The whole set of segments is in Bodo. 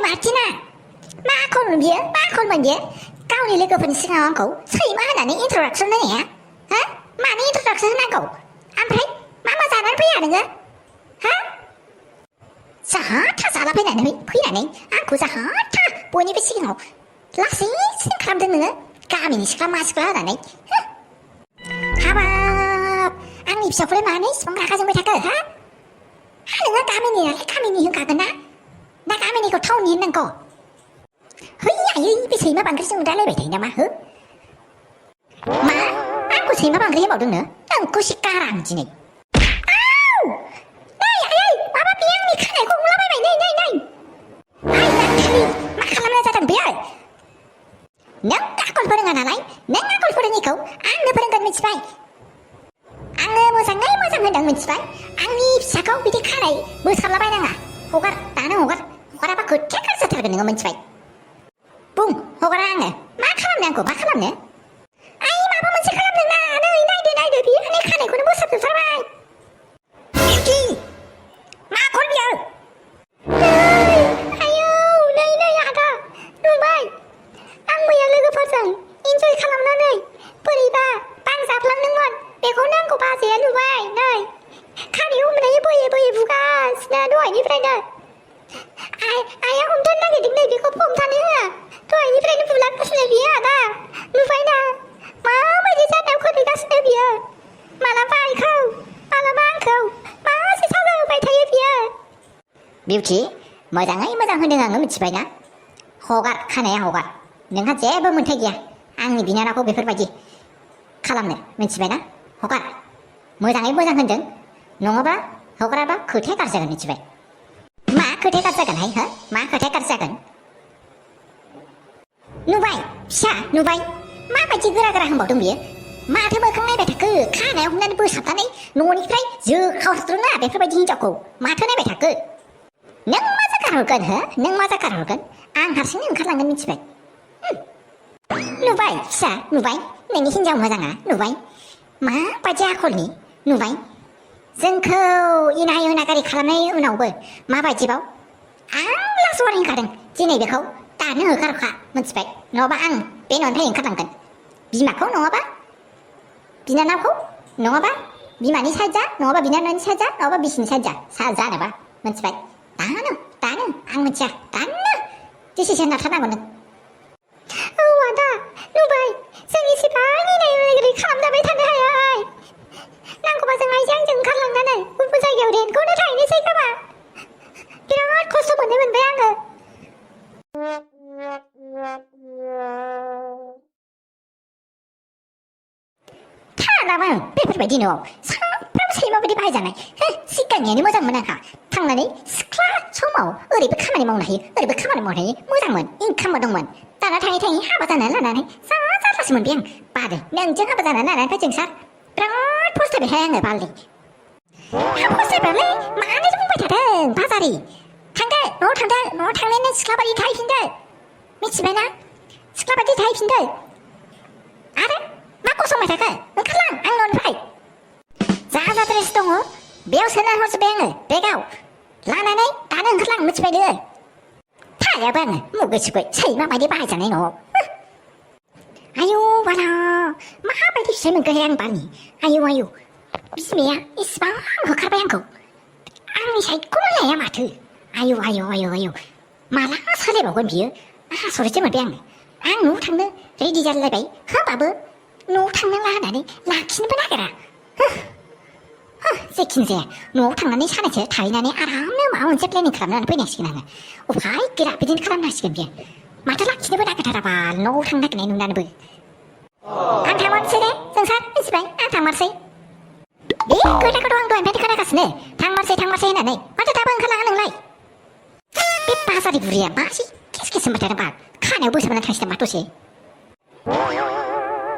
मार्टिना मा खौनो बियो मा खौमोन बियो गावनि लोगोफोरनि सिगाङाव आंखौ सैमा होननानै इन्ट्रडाक्सन होनाया हो मानि इन्ट्रडाक्सन होनांगौ ओमफ्राय मा जानानै फैया नोङो हो जाहा जाला फैनानै आंखौ जाहा बयनिबो सिगाङाव लासैसिन खालामदों नोङो गामिनि सिख्ला मा सिख्ला होनानै हाबाब आंनि फिसाखौलाय मानो इसिबां रागा जोंबाय थाखो हा नोङो गामिनि होनखागोन ना गामिनिखौ टाउननि होननांगौ है आयै बे सैमा बांग्रिजों दालायबाय थायो नामा हो मा आंखौ सैमा बांग्रि होनबावदोंनो नोंखौसो गारा आं दिनै नों आखल फोरोङा नालाय नों आखल फोरोङिखौ आंनो फोरोंगोन मिथिबाय आङो मोजाङै मोजां होनदों मिथिबाय आंनि फिसाखौ बिदि खानाय मोसालाबायनाङा दानो हगाराबा खोथाया गाज्रि जाथारगोन नोङो मिथिबाय बुं हगारा आङो मा खालामनो आंखौ मा खालामनो आइ माबा मोनसे खालामनो ना नै नायदो बियो आंनि खानायखौनो मोसाजोबथारबाय बिउटि मा आखल बियो आयौ नै आदा नुबाय आं मैया लोगोफोरजों इन्जय खालामनानै बोरैबा बांजाफ्लांदोंमोन बेखौनो आंखौ बाजैया नुबाय नै खानायाव हमनानै बोयै बुगासिनो दहायनिफ्रायनो आइया हमथानो नागिरदों नै बेखौ हमथानो होआ दहायनिफ्रायनो बुलागासिनो बियो आदा नुबायना माबायदि जानायाव खोलैगासिनो बियो मालाबा आइखौ मालाबा आंखौ मासे साजा होबाय थायो बियो बिउटि मोजाङै मोजां होनदों आङो मिथिबायना हगार खानाया हगार नोंहा जेबो मोन्थाय गैया आंनि बिनानावखौ बेफोरबायदि खालामनो मिथिबायना हगार मोजाङै मोजां होनदों नङाबा हगाराबा खोथाया गाज्रि जागोन मिथिबाय मा खोथाया गाज्रि जागोनहाय हो मा खोथाया गाज्रि जागोन नुबाय फिसा नुबाय माबायदि गोरा होनबावदों बियो माथो मोखां नायबाय थाखो खानायाव हमनानै बोसाबनानै न'निफ्राय जोखावस्रोना बेफोरबायदि हिनजावखौ माथो नायबाय थाखो नों मा जागार हरगोन हो नों मा जागार हरगोन आं हारसिंनो ओंखारलांगोन मिथिबाय नुबाय फिसा नुबाय नोंनि हिनजाव मोजाङा नुबाय माबायदि आखलनि नुबाय जोंखौ इनाय अनागारि खालामनायनि उनावबो माबायदिबाव आं लास वारनिं होखादों दिनै बेखौ दानो होखारखा मिथिबाय नङाबा आं बे न'निफ्राय ओंखारलांगोन बिमाखौ नङाबा बिनानावखौ नङाबा बिमानि साइड जा नङाबा बिनानावनि साइड जा नङाबा बिसिनि साइड जा जानोबा मिथिबाय दानो आं मिथिया दानो डिसिसन लाथारनांगौ नों औ आदा नुबाय जों एसेबां इनाय खालामजाबाय थानो हाया नांगौबा जों आइजों ओंखारलांनानै गुबुन जायगायाव रेन्टखौनो थाहैनोसै खोमा बिराद खस्थ' मोनबाय आङो थालाबा बेफोरबायदि न'आव सानफ्रामबो सैमा बायदि बाहायजानाय सिगांनियानो मोजांमोन आंहा थांनानै सिख्ला समाव ओरैबो खामानि मावनो हायो ओरैबो खामानि मावनो हायो मोजांमोन इनकामबो दंमोन दाना थाङै हाबा जानानै लानानै जारलासो मोनबाय आं बादो नोंजों हाबा जानानै लानानै जोंसार बिराद फस्थायबायहाय आङो बालि फस्थायबायलै मानो बुंबाय थादों बाजारि थांदो न'आव थांनानै सिख्ला बायदि थाहैफिनदो मिथिबायना सिख्ला बायदि थाहैफिनदो आरो मा गसंबाय थाखो ओंखारलां आं न'निफ्राय जा ड्रेस दङ बेयाव सोनानै हरजोब्बाय आङो बेगाव लानानै दानो ओंखारलां मिथिबाय नोङो थायाबो आङो मुगै सुगै सैमा बायदि बाहायजानाय न'आव आयौ बाला माबायदि फिसाइ मोनखोहाय आं बालि आयौ बिमाया इसिबां होखारबाय आंखौ आंनि साइडखौनो लाया माथो आयौ माला सोलायबावगोन बियो आसरितसो मोनबाय आं न'आव थांनो रेडि जालायबाय होमबाबो न'आव थांनांला होननानै लाखिनोबो नागिरा जेखिनि जाया न'आव थांनानै सानैसो थाहैनानै आरामनो माबा मोनसे प्लेनिं खालामनानै फैनांसिगोन आङो उफाय गैला बिदिनो खालामनांसिगोन बियो माथो लाखिनोबो नागिरथाराबा न'आव थांनो नागिरनाय नुनानैबो आं थांमारसै दे जोंसार मिथिबाय आं थांमारसै बे खोथाखौथ' आं दहायनिफ्रायनो खोनागासिनो थांमारसै होननानै माथो दाबो ओंखारलाङा नोंलाय बे बाजारि बुरिया मासि केस होनबाय थादों बा खानायाव बोसोरनानै थांसिगोन मा दसे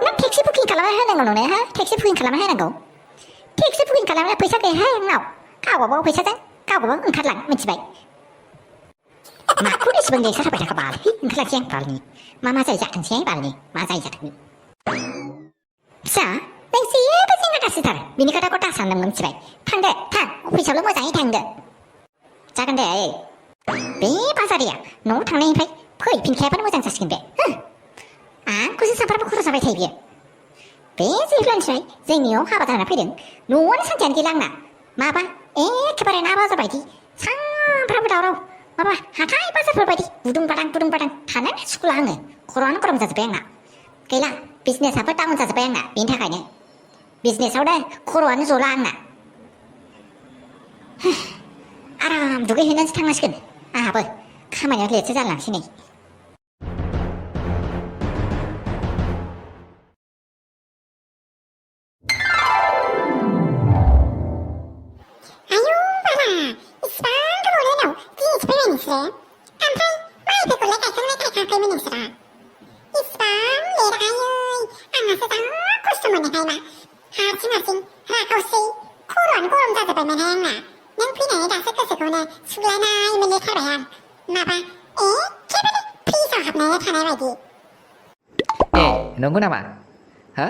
नों टेक्सि बुकिं खालामना होनांगौ नोंनो हो टेक्सि बुकिं खालामना होनांगौ टेक्सि बुकिं खालामनो फैसा गैयाहाय आंनाव गावबागाव फैसाजों गावबागाव ओंखारलां मिथिबाय माखौ एसेबां देंसा थाबाय थाखा बाल ओंखारलांसै आं बालनि मा जायो जाथोंसै बालनि मा जायो जाथों फिसा नों जेबो जिंगा दासिथार बिनि खोथाखौ दा सानदों मिथिबाय थांदो थां अफिसावल' मोजाङै थांदो जागोन दे बे बाजार बिबारिया न'आव थांनायनिफ्राय फैफिनखायाबानो मोजां जासिगोन बे आंखौसो सानफ्रामबो खर' जाबाय थायो बियो बे जेब्लानिफ्राय जोंनियाव हाबा जाना फैदों न'आवनो सानसेयानो गैला आंना माबा एखेबारे ना बाजार बायदि सानफ्रामबो दावराव माबा हाथाय बाजारफोर बायदि बुदुं बादां थानोनो सुखुला आङो खर'आनो गरम जाजोब्बाय आंना गैला बिजनेसाबो डाउन जाजोब्बाय आंना बेनि थाखायनो बिजनेसावनो खर'आनो जला आंना आराम दुगैहैनानैसो थांनांसिगोन आंहाबो खामानियाव लेटसो जालांसै नै नंगौ नामा हो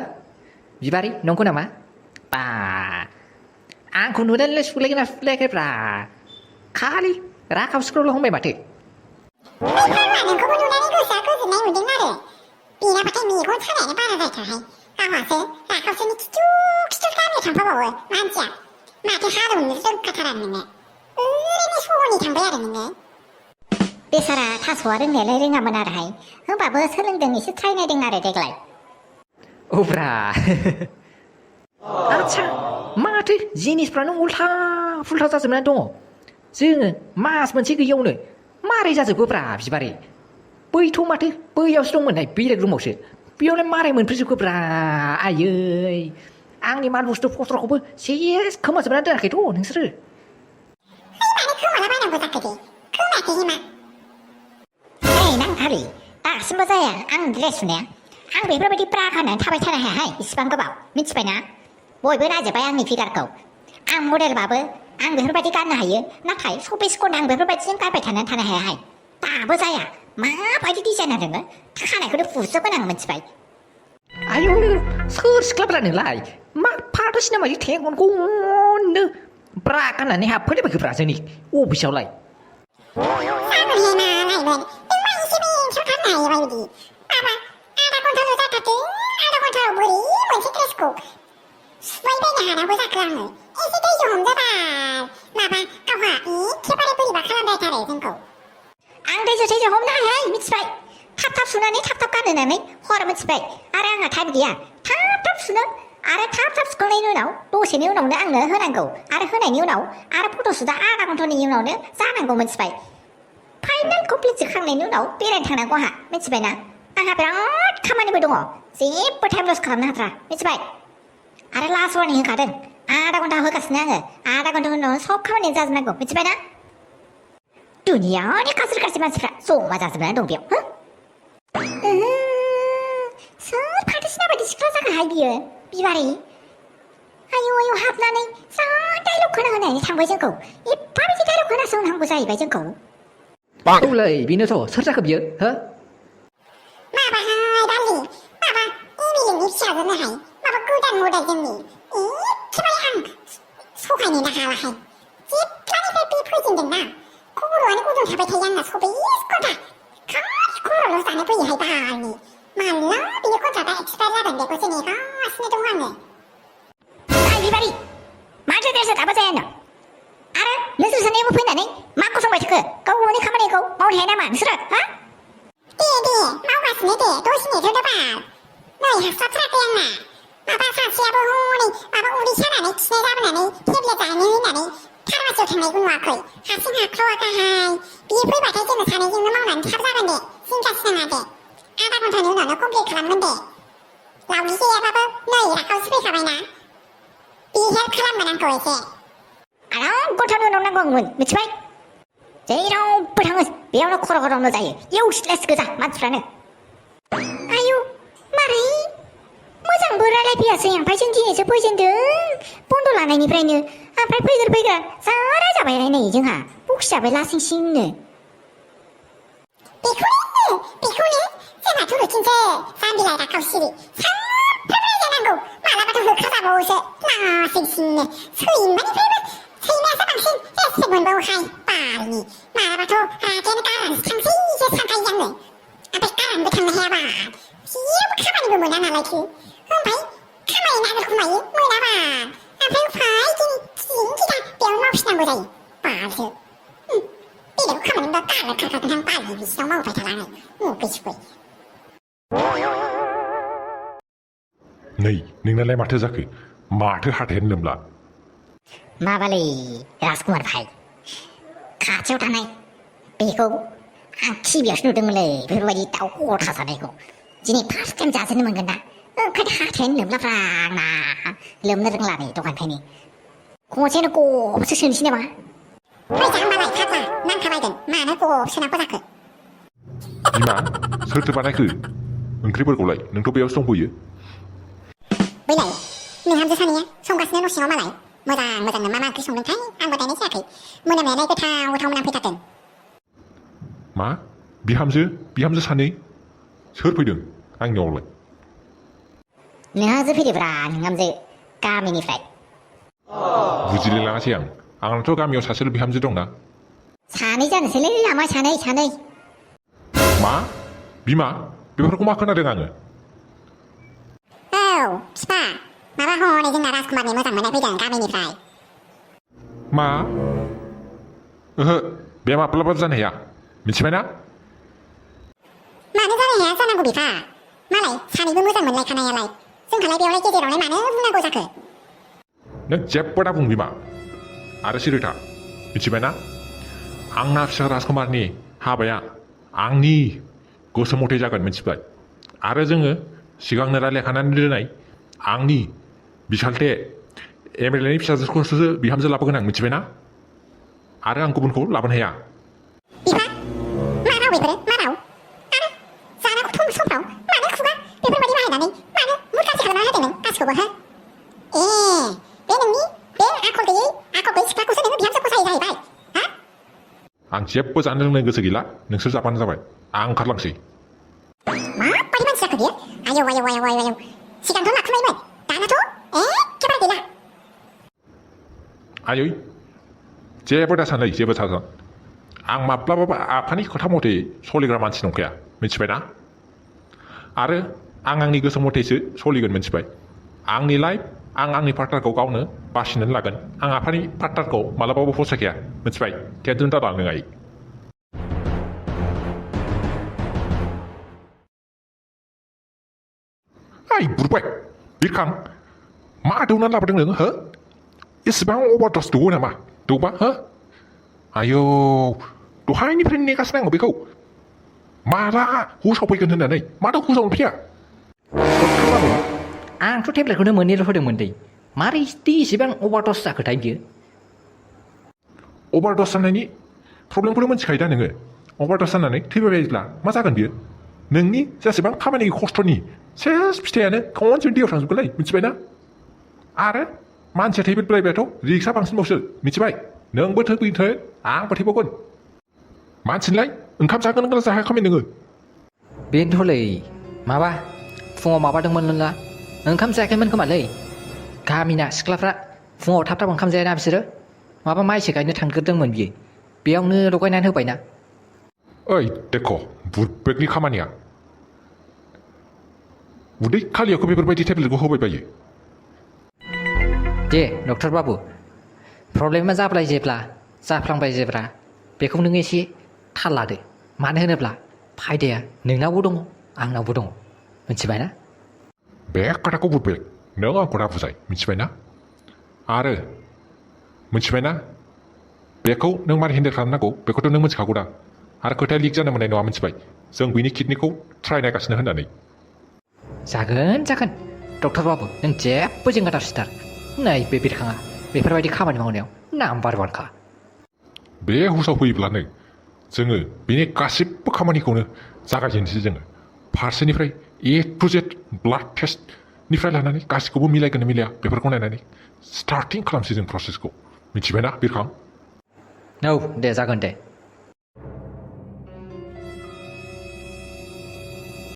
बिबारि नंगौ नामा बा आंखौ नुनानैलाय सुलायगोन ना सुलायाखैब्रा खालि राखावसिखौल' हमबाय माथो नोंखौबो नुनानै गोसोआ गोजोननाय मोनदों आरो बेनाबाथाय मेगन सानायानो बारा जाथारहाय गावहासो राखावसिनि खिथु गामियाव थांफाबावो मानसिया माथो हालेवनो रोंखाथारा नोङो ओरैनो सहरनि थांबाय आरो नोङो बेसारा थास'आ रोंनायालाय रोङामोन आरोहाय होमबाबो सोलोंदों एसे ट्राइ नायदों आरो देग्लाय औब्रा आच्छा माथो जिनिसफ्रानो उल्था फुल्था जाजोबनानै दङ जोङो मास मोनसे गैयियावनो मारै जाजोबोब्रा बिबारि बैथ' माथो बैयावसो दंमोनहाय बेलेग रुमावसो बेयावलाय मारै मोनफैजोबखोब्रा आयै आंनि माल बुस्थु पत्रखौबो सेस खोमाजोबनानै दोनाखैथ' नोंसोरो मानो खोमालाबायनांगौ जाखो दे खोमायाखै मा ओइ नांथारि दासिमबो जाया आं ड्रेस सुनाया आं बेफोरबायदि ब्रा गाननानै थाबाय थानो हायाहाय इसिबां गोबाव मिथिबायना बयबो नायजोब्बाय आंनि फिगारखौ आं मडेलबाबो आं बेफोरबायदि गाननो हायो नाथाय 24 घन्टा आं बेफोरबायदिजों गानबाय थानो हायाहाय दाबो जाया माबायदि डिजाइनार नोङो खानायखौनो फुजोबगोन आं मिथिबाय आयौ सोर सिख्लाब्रा नोंलाय मा फाथोसिना बायदि थेंगन गननो ब्रा गाननानै हाबफैलायबायखोब्रा जोंनि अफिसावलाय आं दैजों हमनो हायाहाय मिथिबाय थाब सुनानै थाब गानहोनानै हर मिथिबाय आरो आंहा टाइम गैया थाब सुनो आरो थाब सुखांनायनि उनाव दसेनि उनावनो आंनो होनांगौ आरो होनायनि उनाव आरो फट'सुटआ आधा घन्टानि उनावनो जानांगौ मिथिबाय फाइनाल कमप्लिट जाखांनायनि उनाव बेरायनो थांनांगौ आंहा मिथिबायना आंहा बिराद खामानिबो दङ जेबो टाइम लस खालामनो हाथारा मिथिबाय आरो लास्ट वार्निं होखादों आधा घन्टा होगासिनो आङो आधा घन्टानि उनाव सब खामानिया जाजोबनांगौ मिथिबायना दुनियानि गाज्रि मानसिफ्रा जमा जाजोबनानै दं बेयाव सोर फाथोसिना बायदि सिख्ला जाखाहाय बियो बिबारि आयौ हाबनानै जा डाइलग खोनाहोनानै थांबाय जोंखौ एफा बिदि डाइलग खोनासंनांगौ जाहैबाय जोंखौ औलै बेनोथ' सोर जाखो बियो हो माबाहाय दालि माबा एमिलिनि फिसाजोनोहाय माबा गोदान मडेल जोंनि एखेबारे आं सहायनोनो हालाहाय जेब्लानिफ्राय बे फैजेनदोंना खर'आनो गुदुं थाबाय थायो आंना 24 घन्टा खालि खर'ल' जानो फैयोहाय बालनि माला बिनि कन्ट्राक्टआ एक्सपायार जागोन बेखौसो नेगासिनो दं आङो बिबारि माथो देरसो दाबो जायानो आरो नोंसोर सानैबो फैनानै मा गसंबाय थाखो गावनि खामानिखौ मावनो हाया नामा नोंसोरो हा दे मावगासिनो दे दसे नेथ'दो बाल नै हास्लाबथाराखै आंना माबा सासेयाबो हनै माबा उदै सानानै खिनाय जाबोनानै टेब्लेट जानो होननानै फार्मासियाव थांनायखौ नुवाखै हारसिं हाख्रावाखैहाय बियो फैबाथाय जोङो सानैजोंनो मावनानै थाब जागोन दे सिन्थासो नाङा दे आधा घन्टानि उनावनो कमप्लिट खालामगोन दे लावजि गैयाबाबो नै राखावसो फैखाबायना बे हेल्प खालामगोन आंखौ एसे आराम घन्टानि उनाव नांगौ आंमोन मिथिबाय जेरावबो थाङो बेयावनो खर' गरमल' जायो इउसलेस गोजा मानसिफ्रानो आयौ मारै मोजांबो रायलायफैयासै ओमफ्राय जों दिनैसो फैजेनदों बन्द' लानायनिफ्रायनो ओमफ्राय फैग्रा जा रायजाबाय नै जोंहा बखिजाबाय लासिंसिंनो बेखौनो जोंहाथ' रुटिनसो जाम्बिलाय राखावसिरि सानफ्रामबो रायजानांगौ मालाबाथ' होखाजाबावोसो लासिंसिंनो सैमानिफ्रायबो सैमायासो बांसिन रेसपेक्ट मोनबावोहाय बालनि मालाबाथ' रागायानो गारनानैसो नालायथो ओमफ्राय खामानि नागिरखौ मायो मोनाबा ओमफ्राय उफाय दिनै खिथा बेयाव मावफिननांगौ जायो बालसो बेलेग खामानिबा काला खाखागोन आं बालि बिसिनाव मावबाय थाला आङो मुगैसुगै नै नोंनालाय माथो जाखो माथो हाथायानो लोमला माबालै राजकुमार भाई खाथियाव थानाय बेखौ आं टिभियावसो नुदोंमोनलै बेफोरबायदि दाउ गथा जानायखौ दिनै फार्स्ट टाइम जाजेननो मोनगोन ना ओंखायनो हाथायानो लोमलाफ्रा आंना लोमनो रोंला नै दखाननिफ्रायनो खनसेनो गबसो सोनोसै नामा फैसा होमबालाय फाग्ला नांखाबायगोन मानो गबसोनांगौ जाखो बिमा सोरथो बानायखो ओंख्रिफोरखौलाय नोंथ' बेयावसो दंफैयो बैलाय नोंहामजो सानैया संगासिनो न' सिङाव मालाय मोजां मोजांनो मा ओंख्रि संदोंथाय आंबो दायनाय जायाखै मोनामनायालाय गोथाव गोथाव मोनामफैथारदों मा बिहामजो सानै सोर फैदों आंनियावलाय नोंहासो फैदोब्रा नोंहामजो गामिनिफ्राय बुजिलाय लाङासै आंनाथ' गामियाव सासेल' बिहामजो दंना सानै जानोसैलै लामा सानै मा बिमा बेफोरखौ मा खोनादों आङो औ फिफा माबा हनै जोंना राजकुमारनि मोजां मोननाय फैदों गामिनिफ्राय मा ओहो बे माब्लाबाबो जानो हाया मिथिबायना मानो जानो हाया जानांगौ बिफा मालाय सानैबो मोजां मोनलायखानायालाय जोंहालाय बेयावलाय गेजेरावलाय मानो बुंनांगौ जाखो नों जेबो दा बुं बिमा आरो सिरिथा मिथिबायना आंना फिसा राजकुमारनि हाबाया आंनि गोसो मथे जागोन मिथिबाय आरो जोङो सिगांनो रायज्लायखानानै दोननाय आंनि बिसालथे एमएलए नि फिसाजोखौसो बिहामजो लाबोगोन आं मिथिबायना आरो आं गुबुनखौ लाबोनो हाया बिफा मा राव बेफोरो मा राव आरो जानांगौ समफ्राव मानो खुगा बेफोरबायदि बाहायनानै मानो मुद गाज्रि खालामना होदों नों गासिखौबो हो बे नोंनि बे आखल गैयै सिख्लाखौसो नोङो बिहामजो फसायो जाहैबाय हा आं जेबो जानो लोंनो गोसो गैला नोंसोर जाबानो जाबाय आं ओंखारलांसै माबायदि मानसि जाखो बियो आयौ सिगांथ' लाखुमायोमोन दानाथ' एखेबारे गैला आयै जेबो दा सानै जेबो सानसान आं माब्लाबाबो आफानि खोथा मथे सोलिग्रा मानसि नंखाया मिथिबायना आरो आं आंनि गोसो मथेसो सोलिगोन मिथिबाय आंनि लाइफ आं आंनि पार्टनारखौ गावनो बासिनानै लागोन आं आफानि पार्टनारखौ मालाबाबो फसायखाया मिथिबाय टेनसन दाला नों आइ बुरबाय बिरखां मा दौनानै लाबोदों नोङो हो एसेबां अभारदस दौवो नामा दौबा हो आयौ दहायनिफ्रायनो नेगासिनो आङो बेखौ माला हुसाव फैगोन होननानै माथो हुसावनो फैया आंथ' टेब्लेटखौनो मोननैल' होदोंमोन दै मारै इसेबां अभारदस जाखोथाय बियो अभारदस जानायनि प्रब्लेमखौनो मिथिखायो दा नोङो अभारदस जानानै थैबाय बायोब्ला मा जागोन बियो नोंनि जेसेबां खामानि खस्थ'नि सेस फिथाइयानो खनसेनो दैयाव थांजोबगोनलै मिथिबायना आरो मानसिया थैबायबाथ' रिक्सआ बांसिनबावसो मिथिबाय नोंबो थैथो आंबो थैबावगोन मानसिनिलाय ओंखाम जागोन ना जायाखैमोन नोङो बेनोथ'लै माबा फुङाव माबादोंमोनला ओंखाम जायाखैमोन खोमालै गामिना सिख्लाफ्रा फुङाव थाब थाब ओंखाम जायाना बिसोरो माबा माइसो गायनो थांग्रोदोंमोन बियो बेयावनो लगायनानै होबायना ओइ देख' बुटबेगनि खामानिया उदै खालियावखौ बेफोरबायदि टेब्लेटखौ होबाय बायो दे डक्टर बाबु प्रब्लेमा जाफ्लांबाय जेब्ला बेखौ नों एसे थाल लादो मानो होनोब्ला फायदाया नोंनावबो दङ आंनावबो दङ मिथिबायना बे खोथाखौ बुटबेग नों आंखौ दा बुजाय मिथिबायना आरो मिथिबायना बेखौ नों मारै हेन्डेल खालामनांगौ बेखौथ' नों मिथिखागौ दा आरो खोथाया लिक जानो मोननाय नङा मिथिबाय जों बिनि किडनिखौ ट्राय नायगासिनो होननानै जागोन डक्टर बाबु नों जेबो जिंगा दासिथार नै बे बिरखाङा बेफोरबायदि खामानि मावनायाव नाम्बार वानखा बे हुसाव फैयोब्लानो जोङो बेनि गासिबो खामानिखौनो जागायजेननोसै जोङो फारसेनिफ्राय ए टु जेड ब्लाड टेस्टनिफ्राय लानानै गासिखौबो मिलायगोन मिलाया बेफोरखौ नायनानै स्टार्टिं खालामसै जों प्रसेसखौ मिथिबायना बिरखां औ दे जागोन दे